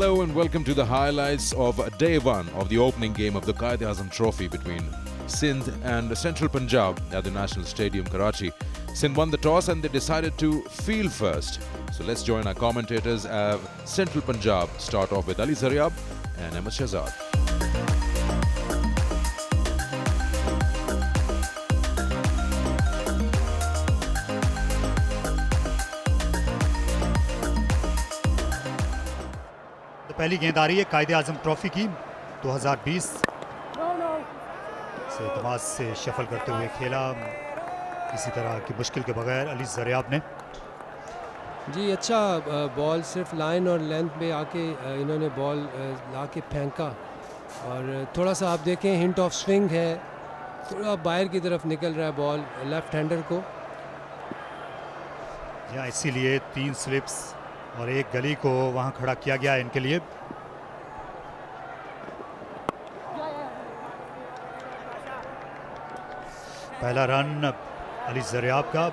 Hello and welcome to the highlights of day one of the opening game of the QeA Trophy between Sindh and Central Punjab at the National Stadium, Karachi. Sindh won the toss and they decided to field first. So let's join our commentators. Central Punjab start off with Ali Zaryab and Ahmed Shahzad. पहली गेंद आ रही है QeA trophy की 2020 से तमाश से shuffle करते हुए खेला किसी तरह की मुश्किल के बगैर अली ज़रियाब ने। जी अच्छा बॉल सिर्फ लाइन और लेंथ में आके इन्होंने बॉल ला के फेंका और थोड़ा सा आप देखें हिंट ऑफ स्विंग है, थोड़ा बाहर की तरफ निकल रहा है बॉल लेफ्ट हैंडर को। यहाँ इसीलिए 3 स्लिप्स और एक गली को वहां खड़ा किया गया है इनके लिए। पहला रन अली ज़रियाब का।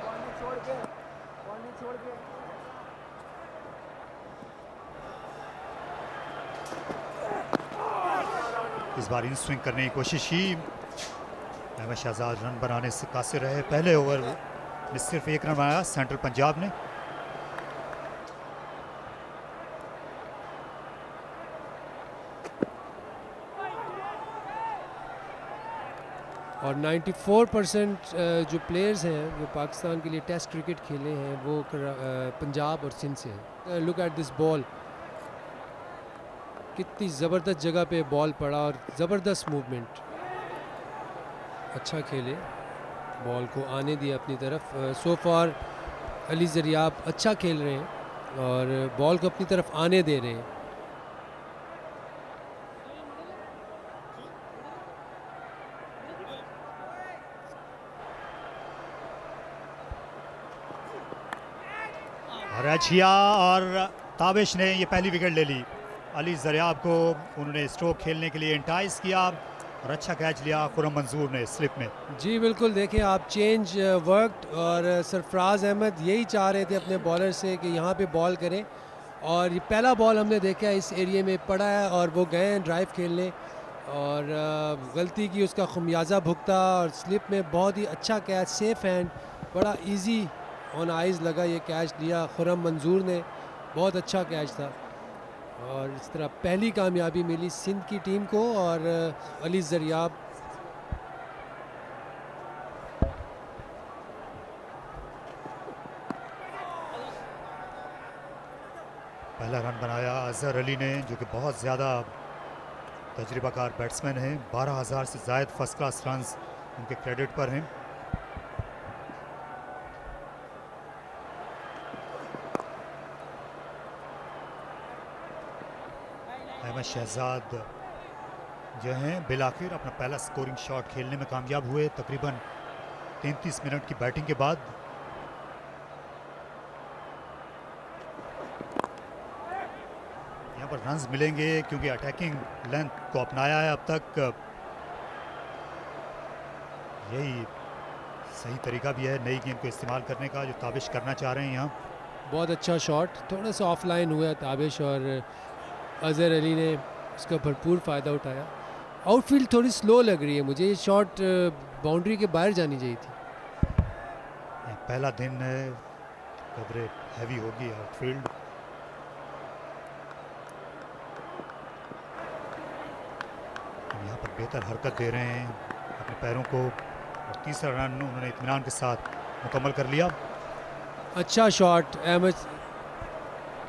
इस बार इन स्विंग करने की कोशिश की, अहमद शहजाद रन बनाने से कासिर रहे। पहले ओवर में सिर्फ 1 रन बनाया सेंट्रल पंजाब ने। और 94% जो प्लेयर्स हैं जो पाकिस्तान के लिए टेस्ट क्रिकेट खेले हैं वो पंजाब और सिंध से हैं। लुक एट दिस बॉल, कितनी ज़बरदस्त जगह पे बॉल पड़ा और ज़बरदस्त मूवमेंट। अच्छा खेले, बॉल को आने दिया अपनी तरफ। सो फार अली ज़रियाब अच्छा खेल रहे हैं और बॉल को अपनी तरफ आने दे रहे हैं। रचिया और ताबिश ने ये पहली विकेट ले ली। अली ज़रियाब को उन्होंने स्ट्रोक खेलने के लिए इंटाइज किया और अच्छा कैच लिया खुर्रम मंजूर ने स्लिप में। जी बिल्कुल, देखें आप चेंज वर्कड और सरफराज अहमद यही चाह रहे थे अपने बॉलर से कि यहाँ पे बॉल करें और ये पहला बॉल हमने देखा इस एरिया में पड़ा है और वो गए हैं ड्राइव खेलने और गलती की उसका खमियाजा भुगता और स्लिप में बहुत ही अच्छा कैच, सेफ हैंड, बड़ा इजी ऑन आइज़ लगा ये कैच लिया खुर्रम मंजूर ने। बहुत अच्छा कैच था और इस तरह पहली कामयाबी मिली सिंध की टीम को और अली ज़रियाब। पहला रन बनाया अजहर अली ने जो कि बहुत ज़्यादा तजुर्बाकार बैट्समैन हैं। 12,000 से ज़ायद फर्स्ट क्लास रन्स उनके क्रेडिट पर हैं। अहमद शहजाद जो हैं बिलाखिर अपना पहला स्कोरिंग शॉट खेलने में कामयाब हुए तकरीबन 33 मिनट की बैटिंग के बाद। यहाँ पर रन्स मिलेंगे क्योंकि अटैकिंग लेंथ को अपनाया है अब तक। यही सही तरीका भी है नई गेंद को इस्तेमाल करने का जो ताबिश करना चाह रहे हैं यहाँ। बहुत अच्छा शॉट, थोड़ा सा ऑफलाइन हुआ ताबिश और अजहर अली ने उसका भरपूर फ़ायदा उठाया। आउटफील्ड थोड़ी स्लो लग रही है मुझे, ये शॉट बाउंड्री के बाहर जानी चाहिए थी। पहला दिन है, कदरे हैवी होगी आउटफील्ड। यहाँ पर बेहतर हरकत दे रहे हैं अपने पैरों को और तीसरा रन उन्होंने इत्मीनान के साथ मुकम्मल कर लिया। अच्छा शॉट अहमद,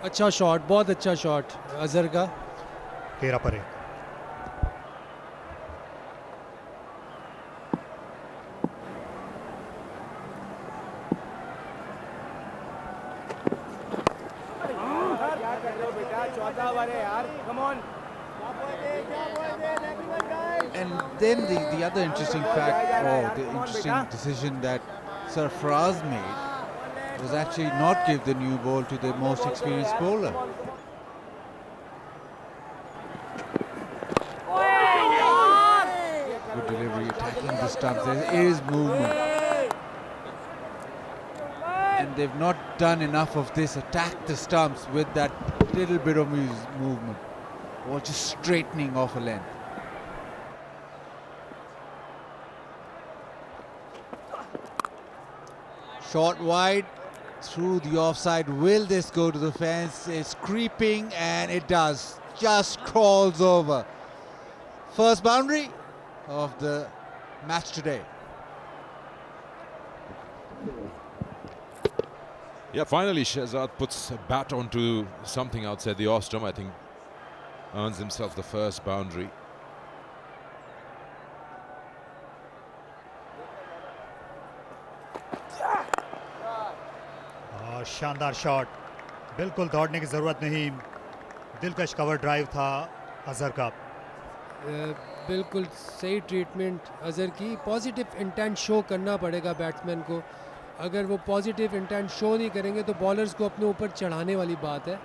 अच्छा शॉट, बहुत अच्छा शॉट अजहर का। 13 पर 1। And then the other interesting fact or the interesting decision that Sarfaraz made was actually not give the new ball to the most experienced bowler. Good delivery, attacking the stumps. There is movement. And they've not done enough of this, attack the stumps with that little bit of movement. Ball just straightening off a length. Short wide through the offside. Will this go to the fence? It's creeping, and it does. Just crawls over. First boundary of the match today. Yeah, finally Shehzad puts a bat onto something outside the off-stump. I think earns himself the first boundary. और शानदार shot, बिल्कुल दौड़ने की ज़रूरत नहीं, दिलकश cover drive था अजहर का। बिल्कुल सही ट्रीटमेंट अजहर की। पॉजिटिव इंटेंट शो करना पड़ेगा बैट्समैन को। अगर वो पॉजिटिव इंटेंट शो नहीं करेंगे तो बॉलर्स को अपने ऊपर चढ़ाने वाली बात है।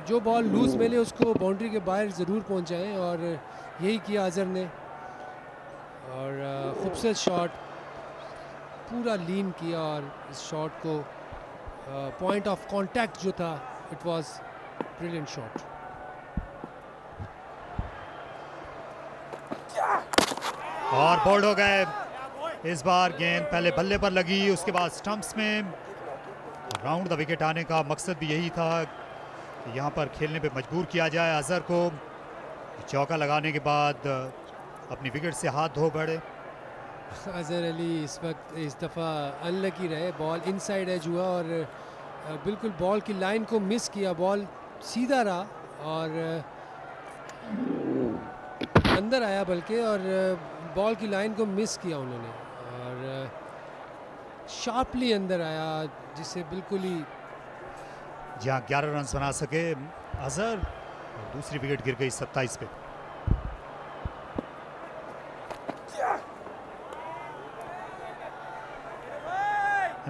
जो बॉल लूज मिले उसको बाउंड्री के बाहर ज़रूर पहुंचाएं, और यही किया अजहर ने। और खूबसूरत शॉट, पूरा लीन किया, और इस शॉट को पॉइंट ऑफ कांटेक्ट जो था, इट वाज ब्रिलियंट शॉट। और बोल्ड हो गए। इस बार गेंद पहले बल्ले पर लगी, उसके बाद स्टंप्स में। राउंड द विकेट आने का मकसद भी यही था कि यहाँ पर खेलने पे मजबूर किया जाए अजहर को। चौका लगाने के बाद अपनी विकेट से हाथ धो बैठे। अजहर अली इस वक्त इस दफ़ा अनलकी रहे। बॉल इनसाइड एज हुआ और बिल्कुल बॉल की लाइन को मिस किया। बॉल सीधा रहा और अंदर आया बल्कि, और बॉल की लाइन को मिस किया उन्होंने, और शार्पली अंदर आया, जिससे बिल्कुल ही जहाँ 11 रन बना सके अजहर, और दूसरी विकेट गिर गई 27 पे।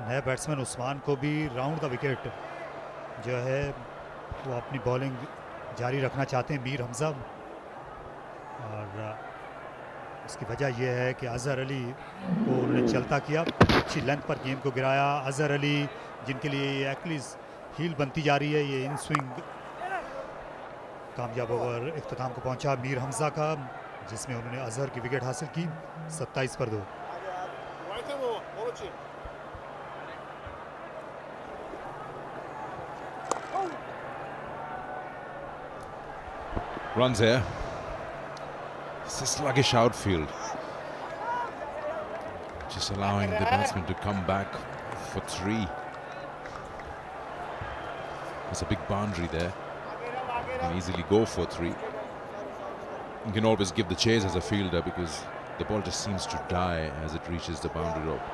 नए बैट्समैन उस्मान को भी राउंड द विकेट जो है वो अपनी बॉलिंग जारी रखना चाहते हैं मीर हमजा, और उसकी वजह यह है कि अजहर अली को उन्होंने चलता किया, अच्छी लेंथ पर गेम को गिराया। अजहर अली जिनके लिए ये एक्लिस हील बनती जा रही है, ये इन स्विंग कामयाब ओवर इख्तिताम को पहुंचा मीर हमजा का, जिसमें उन्होंने अजहर की विकेट हासिल की 27 पर 2। Runs here. It's a sluggish outfield, just allowing the batsman to come back for 3. There's a big boundary there. You can easily go for 3. You can always give the chase as a fielder because the ball just seems to die as it reaches the boundary rope.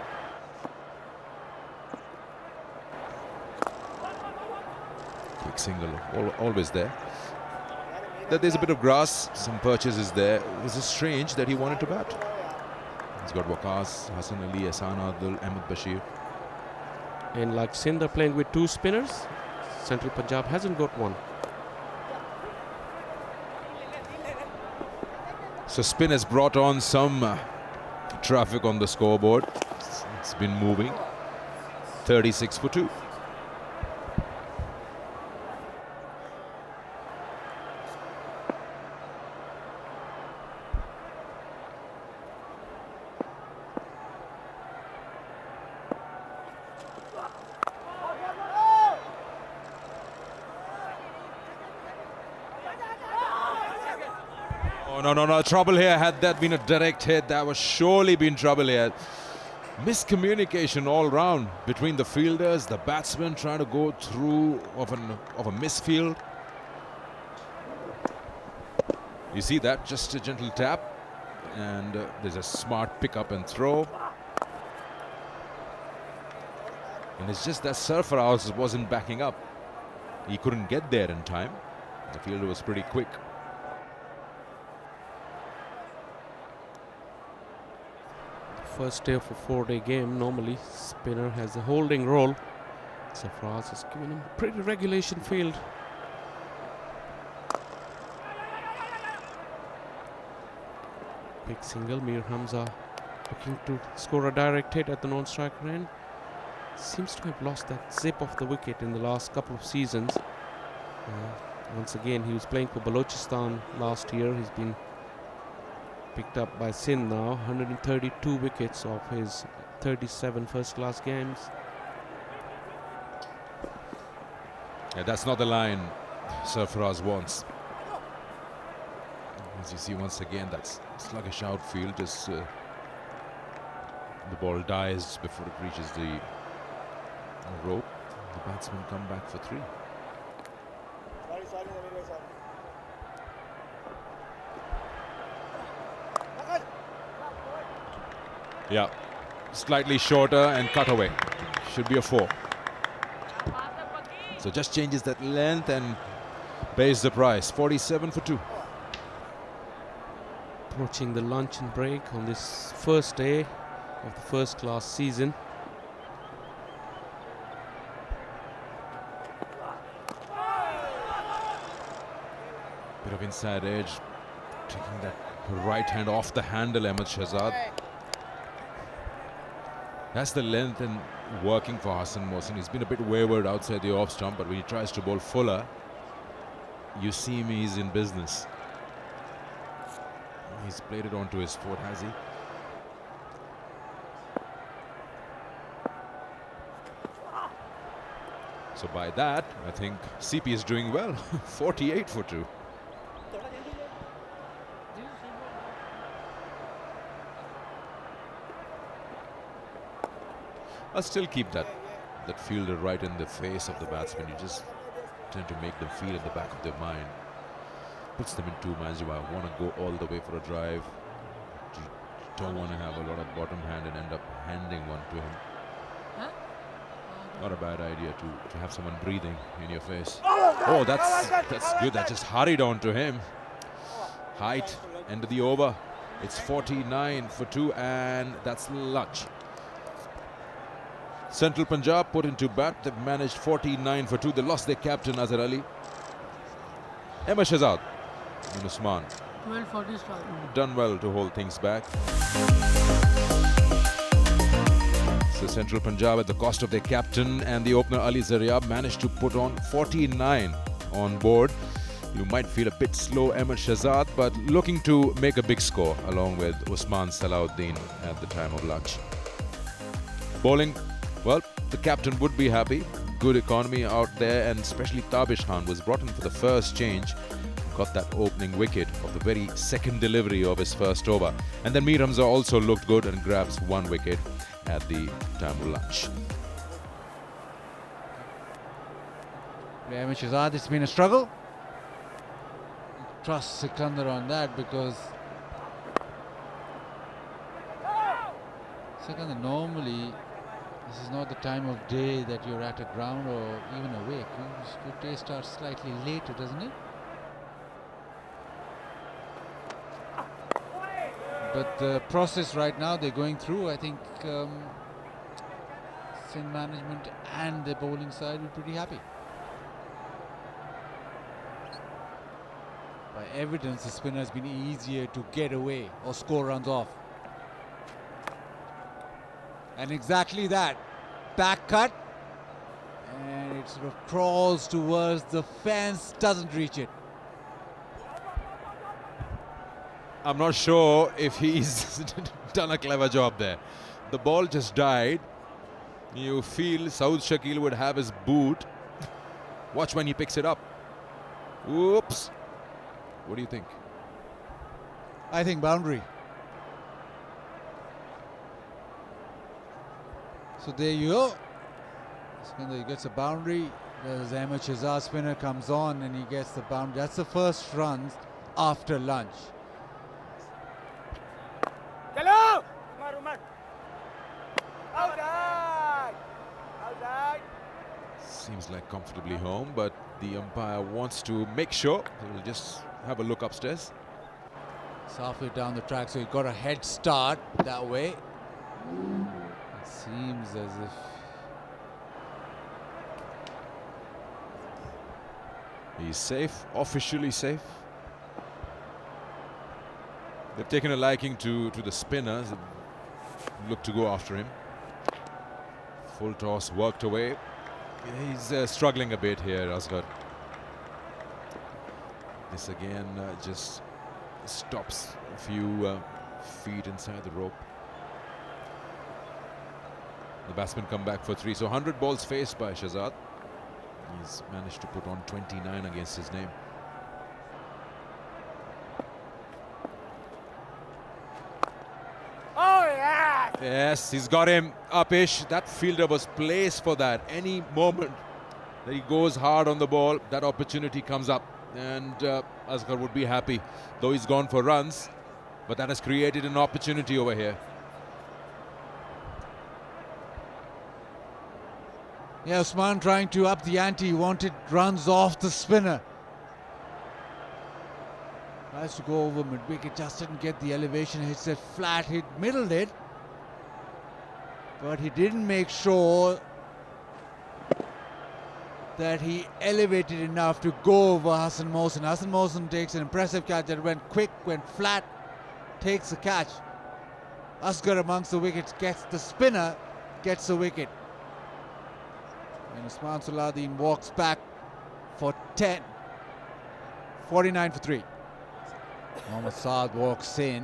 Big single, always there. That there's a bit of grass, some perches is there. It was just strange that he wanted to bat. He's got Waqas, Hassan Ali, Ahsan Adil, Ahmed Bashir. And like Sindh are playing with 2 spinners, Central Punjab hasn't got one. So spin has brought on some traffic on the scoreboard. It's been moving. 36 for 2. Oh, no, trouble here. Had that been a direct hit, that was surely been trouble here. Miscommunication all round between the fielders, the batsman trying to go through of a misfield. You see that, just a gentle tap, and there's a smart pick up and throw. And it's just that Sarfaraz wasn't backing up. He couldn't get there in time. The fielder was pretty quick. First day of a 4-day game, normally spinner has a holding role. Sarfaraz has given him pretty regulation field. Big single, Mir Hamza looking to score a direct hit at the non-striker end. Seems to have lost that zip off the wicket in the last couple of seasons. Once again, he was playing for Balochistan last year. He's been picked up by Sindh now. 132 wickets of his 37 first-class games. Yeah, that's not the line Sarfaraz wants. As you see once again, that's sluggish outfield. Just the ball dies before it reaches the rope. The batsmen come back for 3. Yeah, slightly shorter and cut away. Should be a 4. So just changes that length and pays the price. 47 for 2. Approaching the luncheon break on this first day of the first-class season. Bit of inside edge, taking that right hand off the handle, Ahmed Shahzad. That's the length and working for Hassan Mohsin. He's been a bit wayward outside the off stump, but when he tries to bowl fuller, you see him, he's in business. He's played it onto his foot, has he? So by that, I think CP is doing well. 48 for 2. I'll still keep that fielder right in the face of the batsman. You just tend to make them feel in the back of their mind. Puts them in 2 minds. You want to go all the way for a drive. You don't want to have a lot of bottom hand and end up handing one to him. Not a bad idea to have someone breathing in your face. Oh, that's good. That just hurried on to him. Height, end of the over. It's 49 for 2, and that's lunch. Central Punjab put into bat. They've managed 49 for 2. They lost their captain Azhar Ali. Ahmed Shahzad and Usman 12:40 start. done well to hold things back. So Central Punjab, at the cost of their captain and the opener Ali Zaryab, managed to put on 49 on board. You might feel a bit slow, Ahmed Shahzad, but looking to make a big score along with Usman Salahuddin at the time of lunch. Bowling, well, the captain would be happy. Good economy out there, and especially Tabish Khan was brought in for the first change. Got that opening wicket of the very second delivery of his first over. And then Mir Hamza also looked good and grabs 1 wicket at the time of lunch. Ahmed Shahzad, it's been a struggle. Trust Sikandar on that, because Sikandar, normally this is not the time of day that you're at a ground or even awake. Your day starts slightly later, doesn't it? But the process right now they're going through, I think Sindh management and the bowling side were pretty happy. By evidence, the spinner has been easier to get away or score runs off. And exactly that. Back cut. And it sort of crawls towards the fence, doesn't reach it. I'm not sure if he's done a clever job there. The ball just died. You feel Saud Shakil would have his boot. Watch when he picks it up. Whoops. What do you think? I think boundary. So there you go. He gets a boundary. There's Ahmed Shahzad, spinner comes on and he gets the boundary. That's the first runs after lunch. Hello! Seems like comfortably home, but the umpire wants to make sure. He'll just have a look upstairs. It's halfway down the track, so he got a head start that way. It seems as if he's safe, officially safe. They've taken a liking to the spinners. Look to go after him. Full toss worked away. He's struggling a bit here, Asghar. This again just stops a few feet inside the rope. The batsmen come back for 3. So 100 balls faced by Shahzad. He's managed to put on 29 against his name. Oh, yeah! Yes, he's got him up-ish. That fielder was placed for that. Any moment that he goes hard on the ball, that opportunity comes up. And Asghar would be happy, though he's gone for runs. But that has created an opportunity over here. Yeah, Usman trying to up the ante. He wanted runs off the spinner. Tries to go over mid-wicket, just didn't get the elevation. Hits it flat, he middled it. But he didn't make sure that he elevated enough to go over Hassan Mohsin. Hassan Mohsin takes an impressive catch that went quick, went flat, takes the catch. Asghar amongst the wickets gets the spinner, gets the wicket. And Usman Sulahdin walks back for 10. 49 for 3. Mohammad Saad walks in,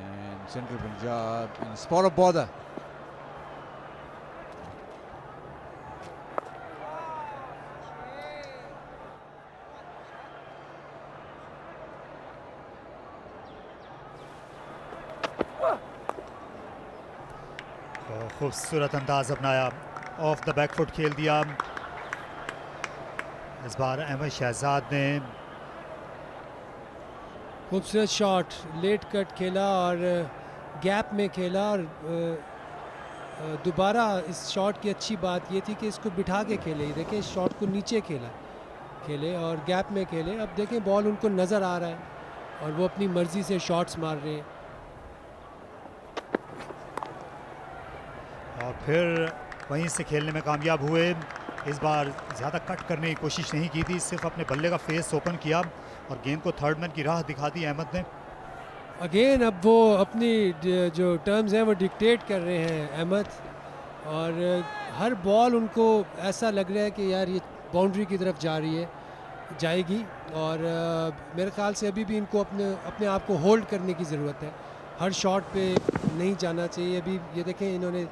and Central Punjab in a spot of bother. खूबसूरत अंदाज अपनाया, of the back foot खेल दिया। इस बार अहमद शहजाद ने खूबसूरत shot, late cut खेला और गैप में खेला। और दोबारा इस शॉट की अच्छी बात ये थी कि इसको बिठा के खेले। देखें इस शॉट को नीचे खेले और गैप में खेले। अब देखें बॉल उनको नज़र आ रहा है और वो अपनी मर्ज़ी से शॉट्स मार रहे हैं। और फिर वहीं से खेलने में कामयाब हुए। इस बार ज़्यादा कट करने की कोशिश नहीं की थी, सिर्फ अपने बल्ले का फेस ओपन किया और गेंद को थर्ड मैन की राह दिखा दी अहमद ने। अगेन अब वो अपनी जो टर्म्स हैं वो डिक्टेट कर रहे हैं अहमद, और हर बॉल उनको ऐसा लग रहा है कि यार ये बाउंड्री की तरफ जाएगी। और मेरे ख्याल से अभी भी इनको अपने आप को होल्ड करने की ज़रूरत है। हर शॉट पे नहीं जाना चाहिए। अभी ये देखें इन्होंने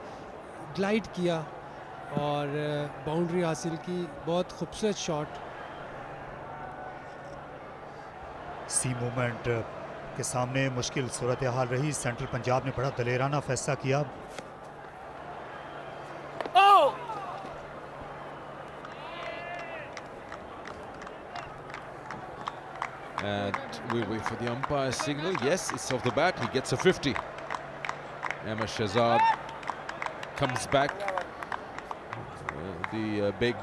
ग्लाइड किया और बाउंड्री हासिल की। बहुत खूबसूरत शॉट। सी मूवमेंट के सामने मुश्किल सूरत हाल रही। सेंट्रल पंजाब ने बड़ा दलेराना फैसला किया। And we wait for the umpire's signal. Yes, it's off the bat. He gets a 50. Ahmed Shahzad comes back the big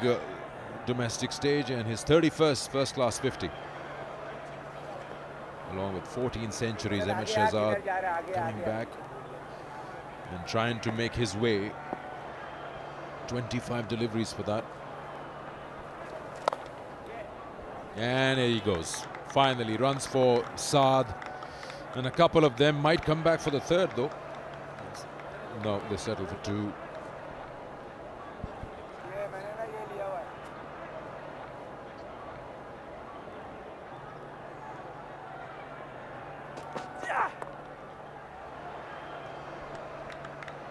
domestic stage, and his 31st first-class 50. Along with 14 centuries, Ahmed Shahzad coming back and trying to make his way. 25 deliveries for that. And here he goes. Finally runs for Saad, and a couple of them might come back for the third though. No, they settle for 2.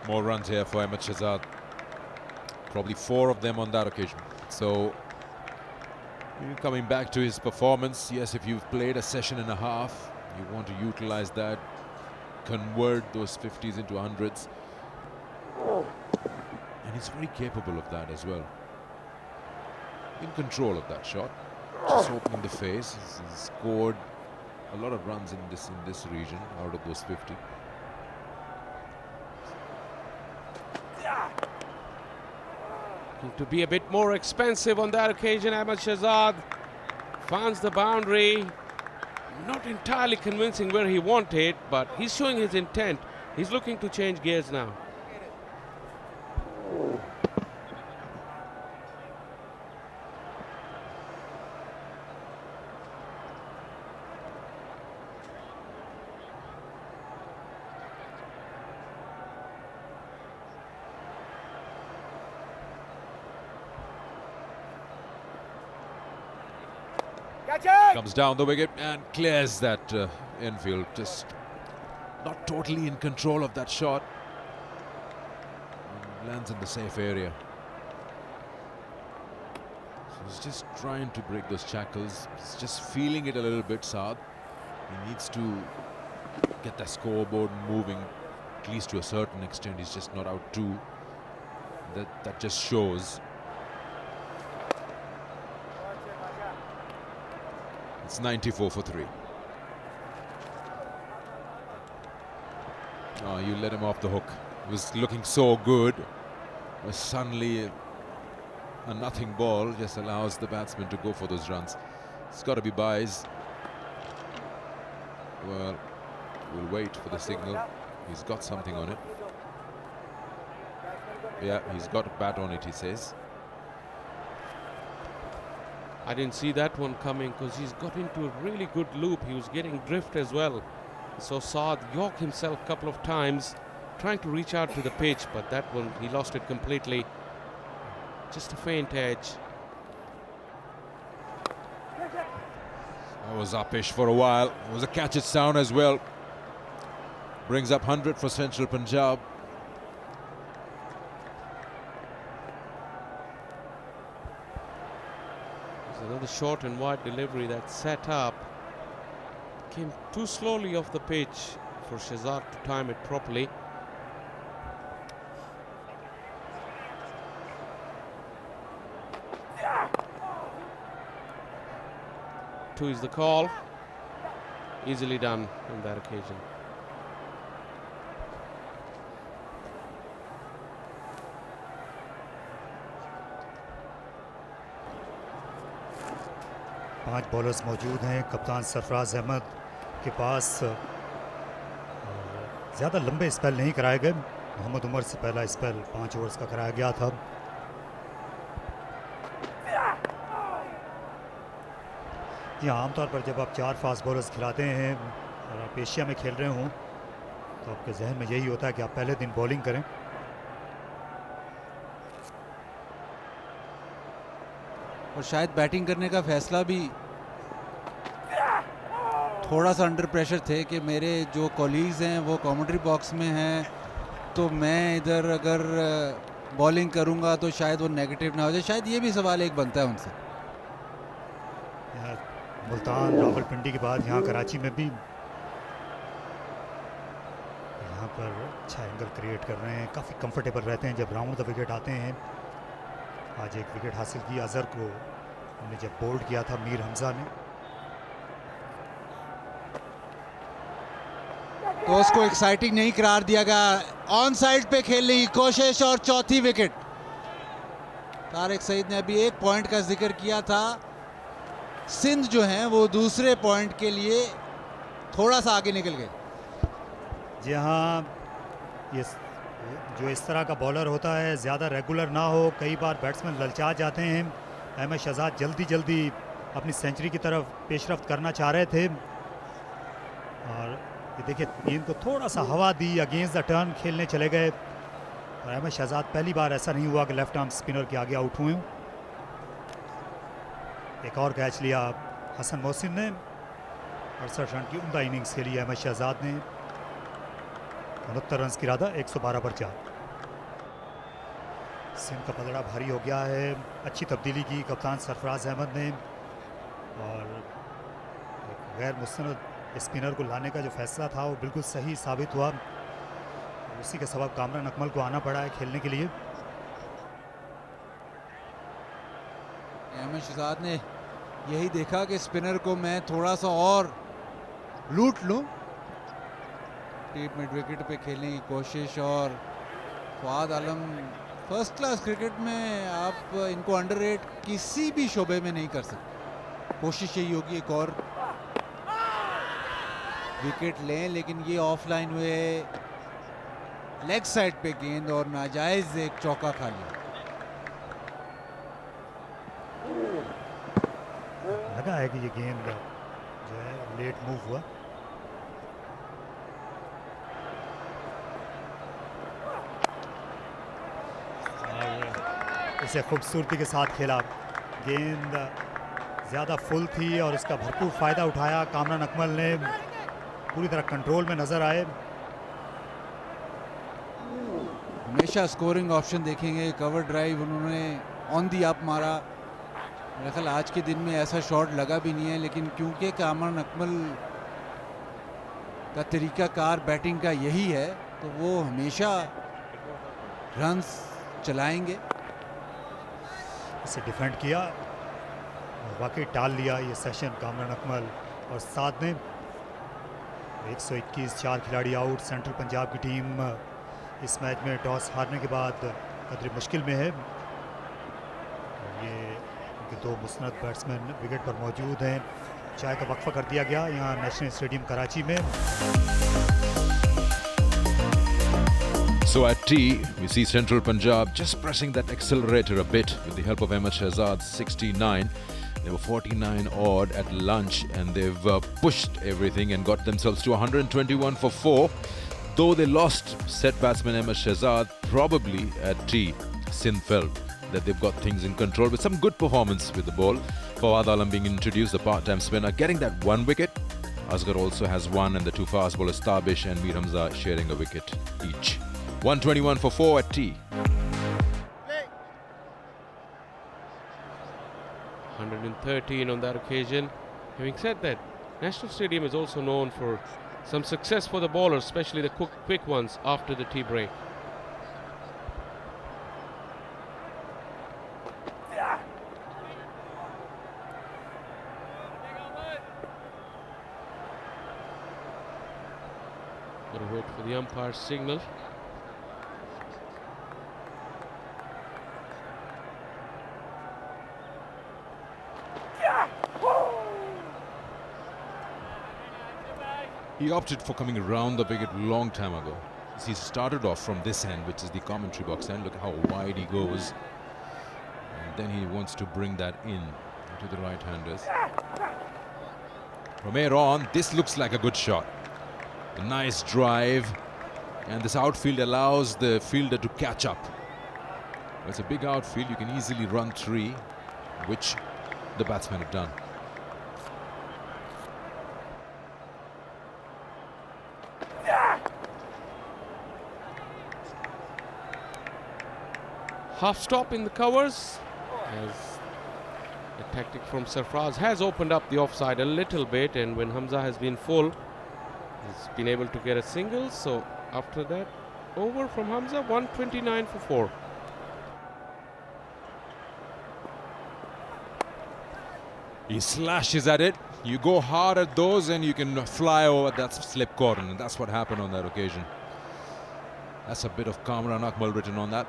More runs here for Ahmed Shahzad. Probably 4 of them on that occasion. So coming back to his performance, yes, if you've played a session and a half, you want to utilize that, convert those 50s into 100s. And he's very capable of that as well. In control of that shot. Just opening the face. He's scored a lot of runs in this region out of those 50. To be a bit more expensive on that occasion, Ahmed Shahzad finds the boundary. Not entirely convincing where he wanted, but he's showing his intent. He's looking to change gears now. Comes down the wicket and clears that infield. Just not totally in control of that shot. And lands in the safe area. So he's just trying to break those shackles. He's just feeling it a little bit, Saad. He needs to get that scoreboard moving, at least to a certain extent. He's just not out two. That just shows. It's 94 for 3. Oh, you let him off the hook. It was looking so good. But suddenly a nothing ball just allows the batsman to go for those runs. It's got to be buys. Well, we'll wait for the signal. He's got something on it. Yeah, he's got a bat on it, he says. I didn't see that one coming because he's got into a really good loop. He was getting drift as well. So Saad yorked himself a couple of times trying to reach out to the pitch, but that one he lost it completely. Just a faint edge. That was uppish for a while. It was a catch it down as well. Brings up 100 for Central Punjab. Another short and wide delivery that set up. Came too slowly off the pitch for Shehzad to time it properly. Two is the call. Easily done on that occasion. पांच bowlers मौजूद हैं कप्तान सरफराज अहमद के पास। ज़्यादा लंबे spell नहीं कराए गए। मोहम्मद उमर से पहला स्पेल 5 ओवर्स का कराया गया था। जी हाँ, आमतौर पर जब आप 4 फास्ट बॉलर्स खिलाते हैं और आप एशिया में खेल रहे हों तो आपके जहन में यही होता है कि आप पहले दिन बॉलिंग करें। और शायद बैटिंग करने का फैसला भी थोड़ा सा अंडर प्रेशर थे कि मेरे जो कॉलीग्स हैं वो कमेंट्री बॉक्स में हैं, तो मैं इधर अगर बॉलिंग करूंगा तो शायद वो नेगेटिव ना हो जाए। शायद ये भी सवाल एक बनता है उनसे। मुल्तान रावलपिंडी के बाद यहाँ कराची में भी यहाँ पर अच्छा एंगल क्रिएट कर रहे हैं। काफ़ी कंफर्टेबल रहते हैं जब राउंड द विकेट आते हैं। आज एक विकेट हासिल की अजहर को हमने जब बोल्ड किया था मीर हमजा ने। तो उसको एक्साइटिंग नहीं करार दिया गया। ऑन साइड पे खेलने की कोशिश और चौथी विकेट। तारिक सईद ने अभी एक पॉइंट का जिक्र किया था। सिंध जो हैं वो दूसरे पॉइंट के लिए थोड़ा सा आगे निकल गए। जी हाँ, ये जो इस तरह का बॉलर होता है ज़्यादा रेगुलर ना हो, कई बार बैट्समैन ललचा जाते हैं। अहमद शहजाद जल्दी जल्दी अपनी सेंचुरी की तरफ पेशरफ्त करना चाह रहे थे और ये देखिए गेंद को थोड़ा सा हवा दी, अगेंस्ट द टर्न खेलने चले गए। और अहमद शहजाद पहली बार ऐसा नहीं हुआ कि लेफ्ट आर्म स्पिनर के आगे आउट हुए हों। एक और कैच लिया हसन मोहसिन ने। 68 रन की उम्दा इनिंग्स के लिए अहमद शहजाद ने 69 रन की रादा 112 पर 4। सिंध का पलड़ा भारी हो गया है। अच्छी तब्दीली की कप्तान सरफराज अहमद ने और एक गैर मुस्तनद स्पिनर को लाने का जो फैसला था वो बिल्कुल सही साबित हुआ। उसी के सबब कामरान अकमल को आना पड़ा है खेलने के लिए। अहमद शहजाद ने यही देखा कि स्पिनर को मैं थोड़ा सा और लूट लूं। डीप मिड विकेट पे खेलने की कोशिश और फवाद आलम फर्स्ट क्लास क्रिकेट में आप इनको अंडररेट किसी भी शोबे में नहीं कर सकते। कोशिश यही होगी एक और विकेट लें, लेकिन ये ऑफलाइन हुए लेग साइड पे गेंद और नाजायज एक चौका खा लिया। लगा है कि ये गेंद जो है लेट मूव हुआ। और इसे खूबसूरती के साथ खेला। गेंद ज़्यादा फुल थी और उसका भरपूर फ़ायदा उठाया कामरान अकमल ने, पूरी तरह कंट्रोल में नज़र आए। हमेशा स्कोरिंग ऑप्शन देखेंगे, कवर ड्राइव उन्होंने ऑन दी अप मारा। मेरा ख्याल आज के दिन में ऐसा शॉट लगा भी नहीं है, लेकिन क्योंकि कामरान अकमल का तरीकाकार बैटिंग का यही है तो वो हमेशा रन्स चलाएंगे। इसे डिफेंड किया और वाकई टाल लिया ये सेशन कामरान अकमल, और साथ में 121, 4 खिलाड़ी आउट। सेंट्रल पंजाब की टीम इस मैच में टॉस हारने के बाद कदरे मुश्किल में है। और ये उनके 2 मुस्नद बैट्समैन विकेट पर मौजूद हैं। चाय का वक्फा कर दिया गया यहाँ नेशनल स्टेडियम कराची में। So at tea, we see Central Punjab just pressing that accelerator a bit with the help of Ahmed Shahzad's 69. They were 49 odd at lunch and they've pushed everything and got themselves to 121 for 4. Though they lost set batsman Ahmed Shahzad, probably at tea, Sindh felt that they've got things in control with some good performance with the ball. Fawad Alam being introduced, the part-time spinner, getting that 1 wicket. Asghar also has 1 and the 2 fast bowlers Tabish and Mir Hamza sharing a wicket each. 121 for 4 at tea. 113 on that occasion. Having said that, National Stadium is also known for some success for the bowlers, especially the quick ones after the tea break. Got to wait for the umpire's signal. He opted for coming around the wicket long time ago. He started off from this end, which is the commentary box end. Look how wide he goes. And then he wants to bring that in to the right-handers. From here on, this looks like a good shot. A nice drive. And this outfield allows the fielder to catch up. It's a big outfield. You can easily run 3, which the batsmen have done. Half stop in the covers as the tactic from Sarfraz has opened up the offside a little bit, and when Hamza has been full, he's been able to get a single. So after that, over from Hamza, 129 for 4. He slashes at it. You go hard at those and you can fly over that slip corner, and that's what happened on that occasion. That's a bit of Kamran Akmal written on that.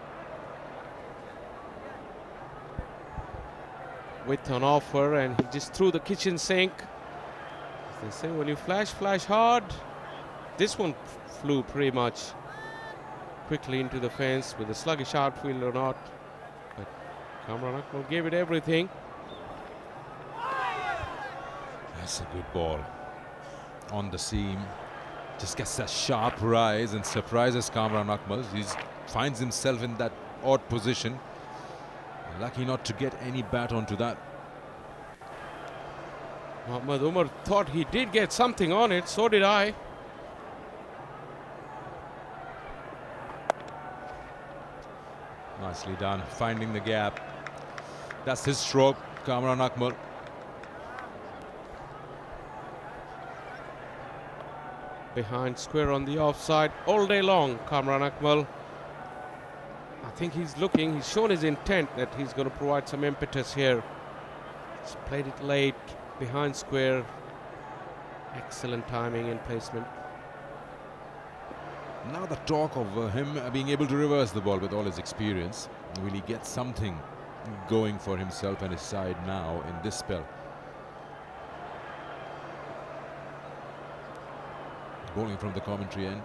With an offer, and he just threw the kitchen sink. As they say, when you flash hard. This one flew pretty much quickly into the fence with a sluggish outfield or not. But Kamran Akmal gave it everything. That's a good ball. On the seam. Just gets that sharp rise and surprises Kamran Akmal. He finds himself in that odd position. Lucky not to get any bat onto that. Muhammad Umar thought he did get something on it, so did I. Nicely done, finding the gap. That's his stroke, Kamran Akmal. Behind square on the offside all day long, Kamran Akmal. I think he's shown his intent that he's going to provide some impetus here. He's played it late, behind square. Excellent timing and placement. Now the talk of him being able to reverse the ball with all his experience. Will he get something going for himself and his side now in this spell? Bowling from the commentary end.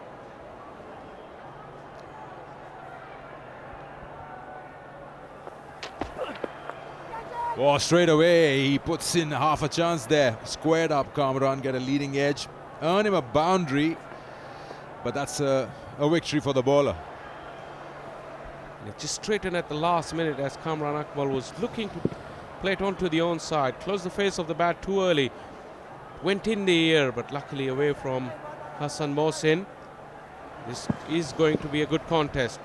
Oh, straight away, he puts in half a chance there. Squared up, Kamran, get a leading edge. Earn him a boundary. But that's a victory for the bowler. It just straightened at the last minute as Kamran Akmal was looking to Play it onto the own side. Close the face of the bat too early. Went in the air, but luckily away from Hassan Mohsin. This is going to be a good contest.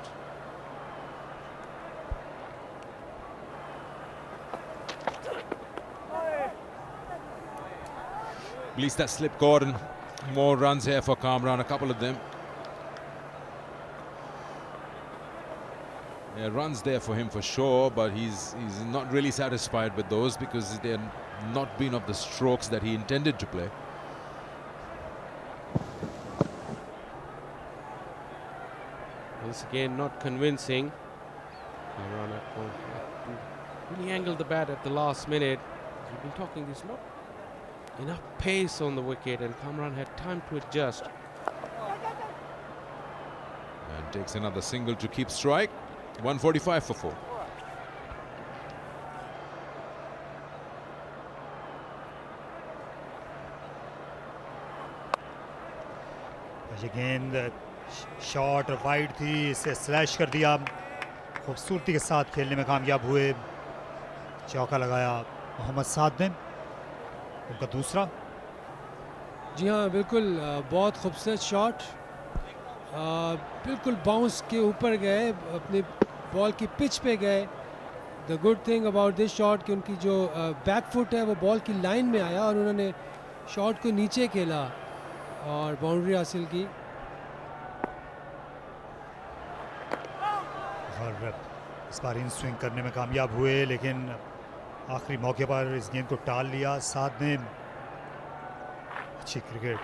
At least that slip Gordon. More runs here for Kamran, a couple of them. Yeah, runs there for him for sure, but he's not really satisfied with those because they're not been of the strokes that he intended to play. Once again, not convincing. Really angled the bat at the last minute. We've been talking, there's not enough pace on the wicket, and Kamran had time to adjust. And takes another single to keep strike. 145 for 4. ये गेंद shot और wide थी, इसे slash कर दिया, खूबसूरती के साथ खेलने में कामयाब हुए, चौका लगाया मोहम्मद साद ने, उनका दूसरा। जी हाँ, बिल्कुल बहुत खूबसूरत शॉट, बिल्कुल बाउंस के ऊपर गए, अपने बॉल की पिच पे गए। The good thing about this shot कि उनकी जो बैक फुट है वो बॉल की लाइन में आया और उन्होंने शॉट को नीचे खेला और बाउंड्री हासिल की। और इस बार इन स्विंग करने में कामयाब हुए, लेकिन आखिरी मौके पर इस गेंद को टाल लिया साद ने। अच्छी क्रिकेट।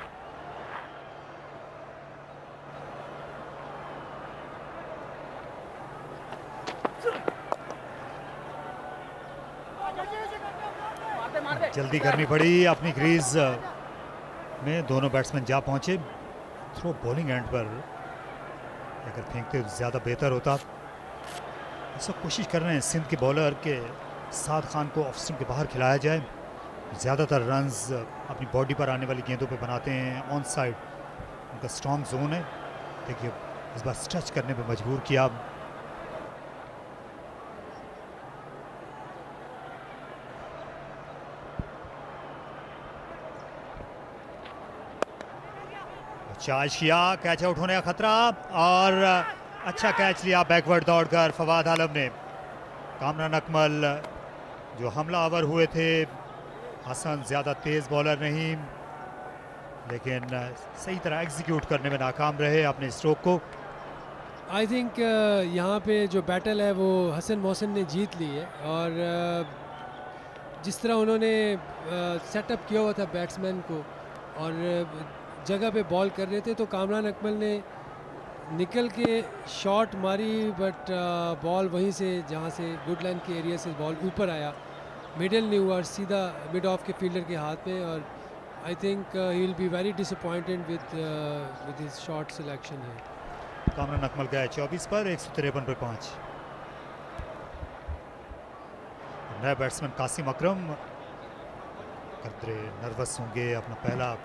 जल्दी करनी पड़ी अपनी क्रीज में, दोनों बैट्समैन जा पहुंचे। थ्रो बॉलिंग एंड पर अगर फेंकते तो ज़्यादा बेहतर होता। ऐसा कोशिश कर रहे हैं सिंध के बॉलर के साद खान को ऑफ स्टंप के बाहर खिलाया जाए। ज़्यादातर रन्स अपनी बॉडी पर आने वाली गेंदों पे बनाते हैं। ऑन साइड उनका स्ट्रॉन्ग जोन है। देखिए इस बार स्ट्रेच करने पे मजबूर किया। चार्ज किया, कैच आउट होने का खतरा और अच्छा कैच लिया बैकवर्ड दौड़कर फवाद आलम ने। कामरान अकमल जो हमला आवर हुए थे, हसन ज़्यादा तेज़ बॉलर नहीं, लेकिन सही तरह एग्जीक्यूट करने में नाकाम रहे अपने स्ट्रोक को। आई थिंक यहाँ पे जो बैटल है वो हसन मोहसिन ने जीत ली है और जिस तरह उन्होंने सेटअप किया हुआ था बैट्समैन को और जगह पे बॉल कर रहे थे, तो कामरान अकमल ने निकल के शॉट मारी, बट बॉल वहीं से जहाँ से गुड लाइन के एरिया से बॉल ऊपर आया, मिडल नहीं हुआ, सीधा मिड ऑफ के फील्डर के हाथ में। और I think he will be very disappointed with his shot selection है। कामरान अकमल गया 24 पर, 153 पर 5। नया बैट्समैन कासिम अकरम कदरे नर्वस होंगे, अपना पहला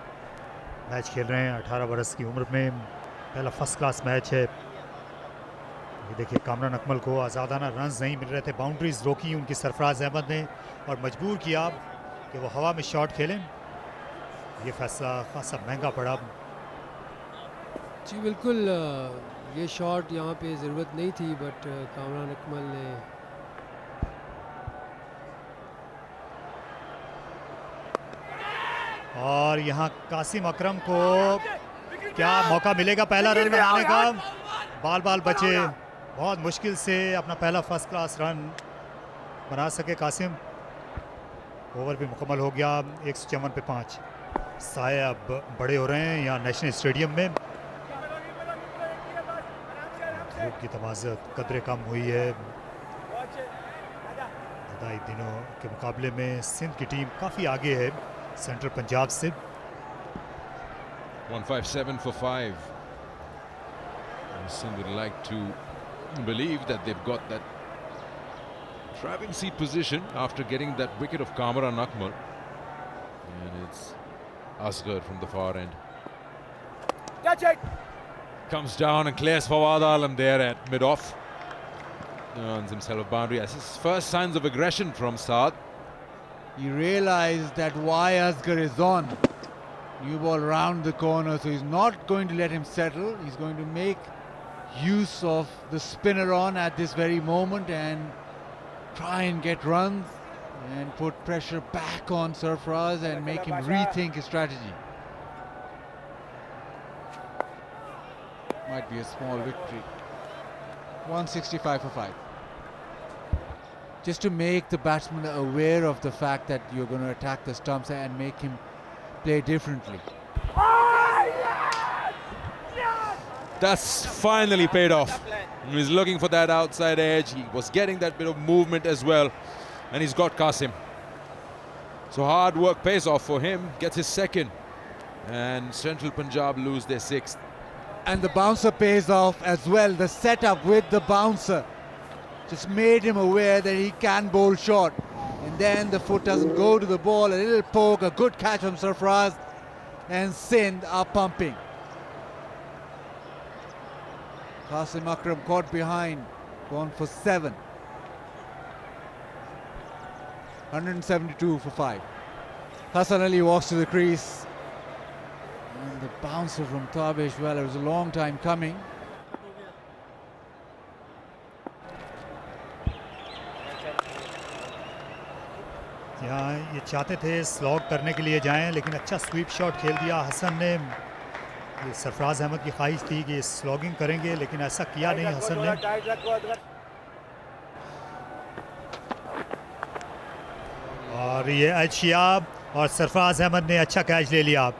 मैच खेल रहे हैं 18 बरस की उम्र में, पहला फर्स्ट क्लास मैच है। ये देखिए कामरान अकमल को आज़ादाना रन्स नहीं मिल रहे थे, बाउंड्रीज रोकी उनकी सरफराज अहमद ने और मजबूर किया कि वो हवा में शॉट खेलें। ये फैसला खासा महंगा पड़ा। जी बिल्कुल, ये शॉट यहाँ पे ज़रूरत नहीं थी, बट कामरान अकमल ने और यहाँ कासिम अकरम को क्या मौका मिलेगा पहला रन बनाने का। बाल बाल बचे, बहुत मुश्किल से अपना पहला फर्स्ट क्लास रन बना सके कासिम। ओवर भी मुकम्मल हो गया, 154 पे 5। साए अब बड़े हो रहे हैं यहाँ नेशनल स्टेडियम में। धूप की तमाज़त कदरे कम हुई है। ढाई दिनों के मुकाबले में सिंध की टीम काफ़ी आगे है सेंट्रल पंजाब से। 157 for 5. And Sindh would like to believe that they've got that driving seat position after getting that wicket of Kamran Akmal. And it's Asghar from the far end. Comes down and clears Fawad Alam there at mid-off. Earns himself a boundary. That's his first signs of aggression from Saad. He realized that why Asghar is on. New ball round the corner, so he's not going to let him settle. He's going to make use of the spinner on at this very moment and try and get runs and put pressure back on Sarfraz and make him rethink his strategy. Might be a small victory. 165 for 5. Just to make the batsman aware of the fact that you're going to attack the stumps and make him play differently. That's finally paid off. He was looking for that outside edge. He was getting that bit of movement as well. And he's got Qasim. So hard work pays off for him. Gets his second. And Central Punjab lose their 6th. And the bouncer pays off as well. The setup with the bouncer just made him aware that he can bowl short. And then the foot doesn't go to the ball. A little poke, a good catch from Sarfraz. And Sindh are pumping. Qasim Akram caught behind, gone for 7. 172 for 5. Hassan Ali walks to the crease. And the bouncer from Tabish, well, it was a long time coming. यहाँ ये चाहते थे slog करने के लिए जाएं, लेकिन अच्छा स्वीप शॉट खेल दिया हसन ने। ये सरफराज अहमद की ख्वाहिश थी कि स्लॉगिंग करेंगे, लेकिन ऐसा किया नहीं हसन ने। और ये अशिया और सरफराज अहमद ने अच्छा कैच ले लिया।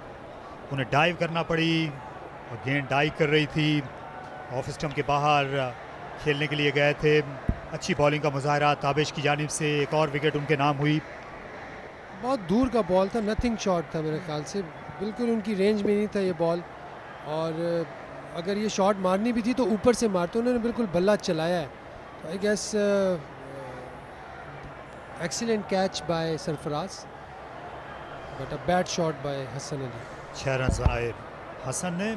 उन्हें डाइव करना पड़ी और गेंद डाइव कर रही थी। ऑफ स्टंप के बाहर खेलने के लिए गए थे। अच्छी बॉलिंग का मुजाहरा ताबिश की जानिब से। एक और विकेट उनके नाम हुई। बहुत दूर का बॉल था, नथिंग शॉट था मेरे ख्याल से, बिल्कुल उनकी रेंज में नहीं था ये बॉल। और अगर ये शॉट मारनी भी थी तो ऊपर से मारते, उन्होंने बिल्कुल बल्ला चलाया है। तो I guess excellent catch by Sarfaraz, but a bad shot by Hasan Ali. 6 run बनाए हसन ने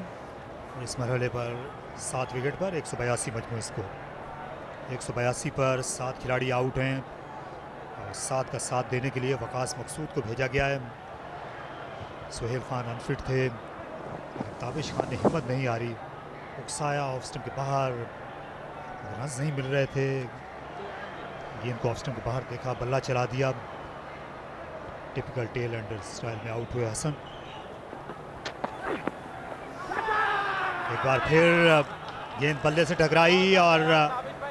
इस मरहले पर 7 विकेट पर 182 मजमूई स्कोर। 182 पर 7 खिलाड़ी आउट हैं और 7 का साथ देने के लिए वकास मकसूद को भेजा गया है। सुहेल खान अनफिट थे। ताबिश खान ने हिम्मत नहीं हारी, उकसाया ऑफ स्टंप के बाहर, रन नहीं मिल रहे थे। गेंद को ऑफ स्टंप के बाहर देखा, बल्ला चला दिया। टिपिकल टेल एंडर स्टाइल में आउट हुए हसन। एक बार फिर गेंद बल्ले से टकराई और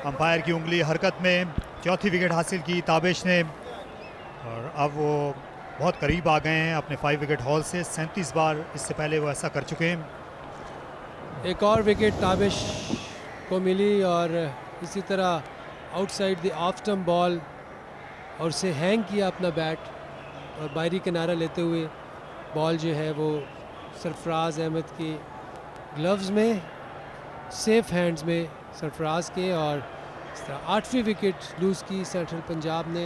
अंपायर की उंगली हरकत में। चौथी विकेट हासिल की ताबिश ने और अब वो बहुत करीब आ गए हैं अपने 5 विकेट हॉल से। 37 बार इससे पहले वो ऐसा कर चुके हैं। एक और विकेट ताबिश को मिली और इसी तरह outside the off stump ball और उसे हैंग किया अपना बैट और बाहरी किनारा लेते हुए बॉल जो है वो सरफराज अहमद के ग्लव्स में, सेफ हैंड्स में सरफराज के। और इस तरह 8वीं विकेट लूज़ की सेंट्रल पंजाब ने।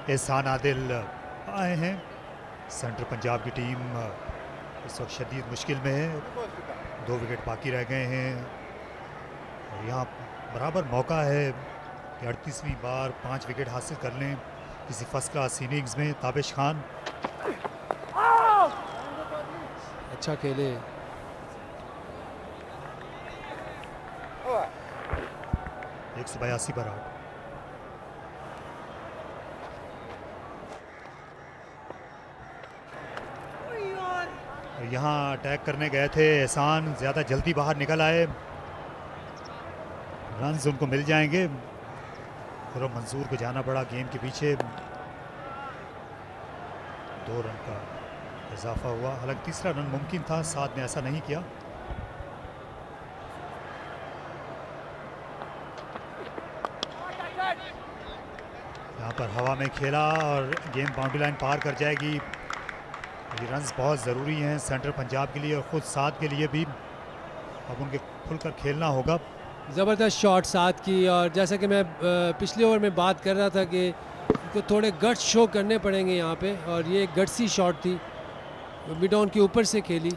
एहसान आदिल आए हैं। सेंट्रल पंजाब की टीम इस वक्त शदीद मुश्किल में है। 2 विकेट बाकी रह गए हैं और यहाँ बराबर मौका है कि 38वीं बार 5 विकेट हासिल कर लें किसी फर्स्ट क्लास इनिंग्स में। ताबिश खान अच्छा खेले। 182 पर आउट। यहाँ अटैक करने गए थे एहसान, ज़्यादा जल्दी बाहर निकल आए। रन्स उनको मिल जाएंगे। खुरम मंसूर को जाना पड़ा गेंद के पीछे। 2 रन का इजाफा हुआ। हालांकि तीसरा रन मुमकिन था, 7 ने ऐसा नहीं किया। यहाँ पर हवा में खेला और गेंद बाउंड्री लाइन पार कर जाएगी। ये रन्स बहुत ज़रूरी हैं सेंट्रल पंजाब के लिए और ख़ुद 7 के लिए भी। अब उनके खुलकर खेलना होगा। ज़बरदस्त शॉट 7 की। और जैसा कि मैं पिछले ओवर में बात कर रहा था कि उनको थोड़े गट्स शो करने पड़ेंगे यहाँ पे, और ये एक गट्सी शॉट थी। मिड ऑन के ऊपर से खेली,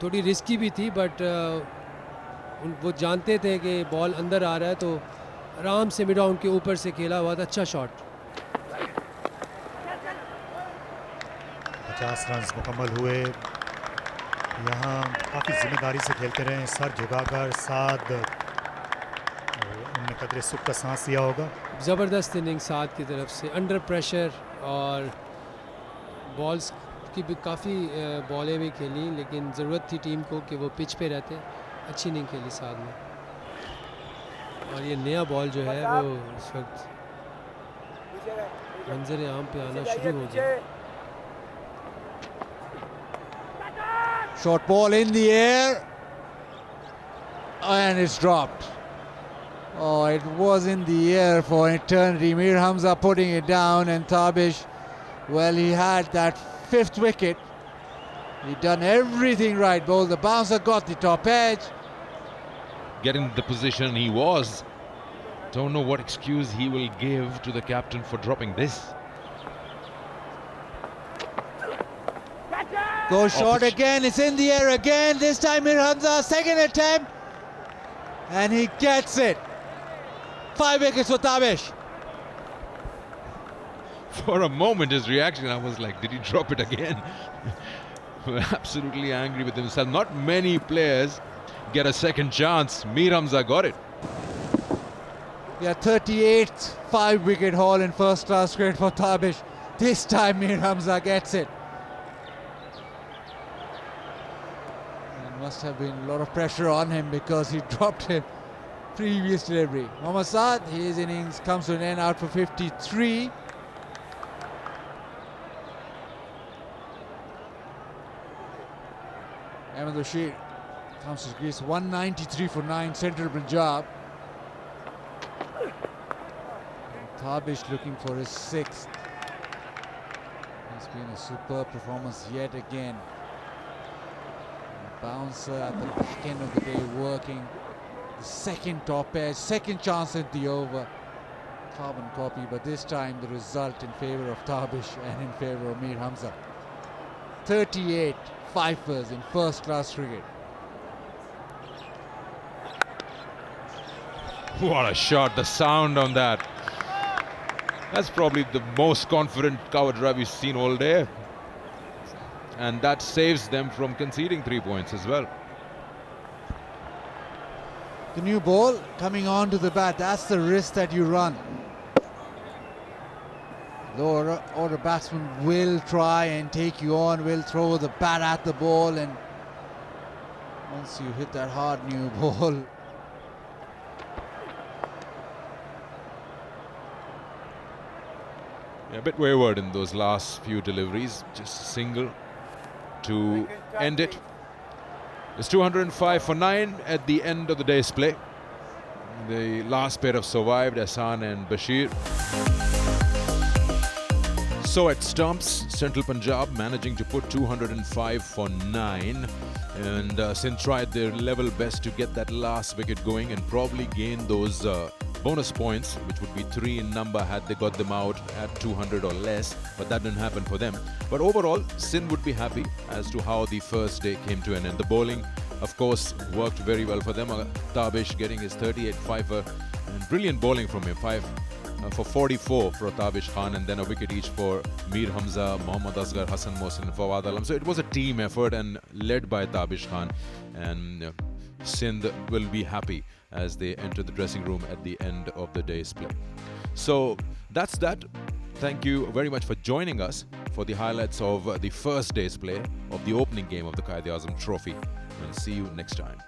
थोड़ी रिस्की भी थी, बट वो जानते थे कि बॉल अंदर आ रहा है तो आराम से मिड ऑन के ऊपर से खेला, बहुत अच्छा शॉट। 50 रन मुकम्मल हुए। यहाँ काफ़ी जिम्मेदारी से खेलते रहे, सर झुकाकर साथ उनने कदरे सुख का सांस लिया होगा। ज़बरदस्त इनिंग साथ की तरफ से, अंडर प्रेशर, और बॉल्स की भी काफ़ी बॉलें भी खेली, लेकिन ज़रूरत थी टीम को कि वो पिच पे रहते। अच्छी इनिंग खेली साथ में। और ये नया बॉल जो है वो इस वक्त मंजर आम पे आना शुरू हो गया। Short ball in the air and it's dropped. Oh, it was in the air for an eternity. Mir Hamza putting it down, and Tabish, well, he had that 5th wicket. He done everything right. Bowled the bouncer, got the top edge. Getting the position he was. Don't know what excuse he will give to the captain for dropping this. Goes short again, it's in the air again. This time Mir Hamza, second attempt. And he gets it. 5 wickets for Tabish. For a moment, his reaction, I was like, did he drop it again? Absolutely angry with himself. Not many players get a second chance. Mir Hamza got it. Yeah, 38th 5-wicket haul in first class cricket for Tabish. This time Mir Hamza gets it. And must have been a lot of pressure on him because he dropped him previous delivery. Mohammad Saad, his innings comes to an end, out for 53. Ahmed Rashid comes to crease 193 for 9, Central Punjab. Tabish looking for his 6th. It's been a superb performance yet again. Bouncer at the back end of the day working. The second top edge, second chance at the over. Carbon copy, but this time the result in favour of Tabish and in favour of Mir Hamza. 38 fifers in first class cricket. What a shot, the sound on that. That's probably the most confident cover drive we've seen all day. And that saves them from conceding 3 points as well. The new ball coming on to the bat, that's the risk that you run. Lower order batsman will try and take you on, will throw the bat at the ball, and once you hit that hard new ball, Yeah, a bit wayward in those last few deliveries, just a single to end it. It's 205 for 9 at the end of the day's play. The last pair have survived, Ahsan and Bashir. So at stumps, Central Punjab managing to put 205 for 9. And Sindh tried their level best to get that last wicket going and probably gain those bonus points, which would be 3 in number had they got them out at 200 or less, but that didn't happen for them. But overall, Sindh would be happy as to how the first day came to an end. The bowling, of course, worked very well for them. Tabish getting his 38 fifer, and brilliant bowling from him. 5 for 44 for Tabish Khan, and then a wicket each for Mir Hamza, Mohammad Asghar, Hassan Mohsin and Fawad Alam. So it was a team effort and led by Tabish Khan, and Sindh will be happy as they enter the dressing room at the end of the day's play. So that's that. Thank you very much for joining us for the highlights of the first day's play of the opening game of the QeA Trophy. And see you next time.